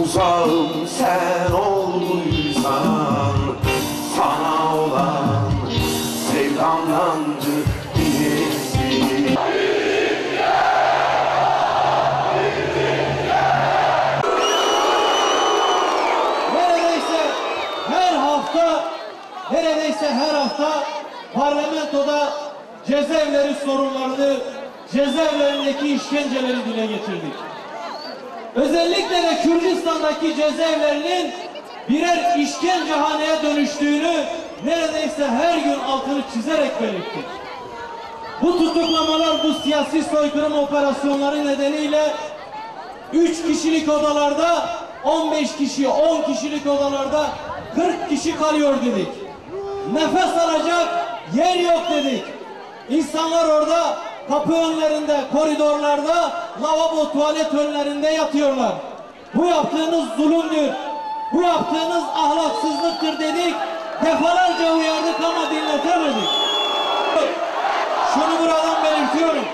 Uzağım sen olduysan, sana olan sevdamdandır birisi. Neredeyse her hafta parlamentoda cezaevleri sorunlarını, cezaevlerindeki işkenceleri dile getirdik. Özellikle de Kürdistan'daki cezaevlerinin birer işkencehaneye dönüştüğünü neredeyse her gün altını çizerek belirttik. Bu tutuklamalar, bu siyasi soykırım operasyonları nedeniyle 3 kişilik odalarda 15 kişi, 10 kişilik odalarda 40 kişi kalıyor dedik. Nefes alacak yer yok dedik. İnsanlar orada kapı önlerinde, koridorlarda, lavabo, tuvalet önlerinde yatıyorlar. Bu yaptığınız zulümdür. Bu yaptığınız ahlaksızlıktır dedik. Defalarca uyardık ama dinletemedik. Şunu buradan belirtiyorum.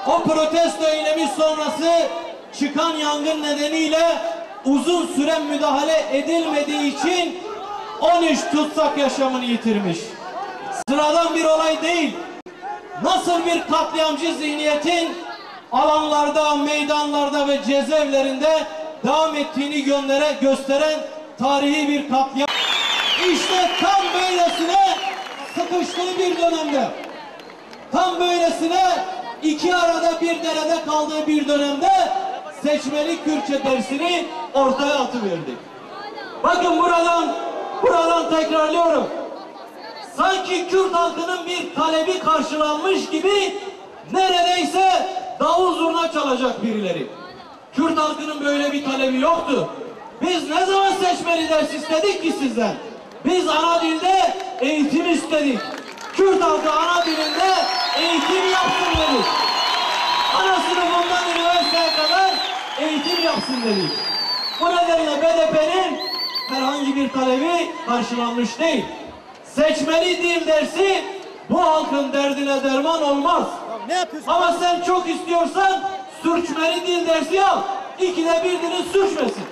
O protesto eylemi sonrası çıkan yangın nedeniyle uzun süre müdahale edilmediği için 13 tutsak yaşamını yitirmiş. Sıradan bir olay değil. Nasıl bir katliamcı zihniyetin alanlarda, meydanlarda ve cezaevlerinde devam ettiğini gösteren tarihi bir katliam. İşte tam böylesine sıkıştığı bir dönemde, tam böylesine iki arada bir derede kaldığı bir dönemde seçmeli Kürtçe dersini ortaya atıverdik. Bakın buradan tekrarlıyorum. Sanki Kürt halkının bir talebi karşılanmış gibi neredeyse davul zurna çalacak birileri. Kürt halkının böyle bir talebi yoktu. Biz ne zaman seçmeli ders istedik ki sizden? Biz ana dilde eğitim istedik. Kürt halkı ana dilinde eğitim yapsın dedik. Ana sınıfından üniversiteye kadar eğitim yapsın dedik. Bu nedenle BDP'nin herhangi bir talebi karşılanmış değil. Seçmeli dil dersi bu halkın derdine derman olmaz. Ama sen çok istiyorsan sürçmeli dil dersi al. İkide bir dilin sürçmesin.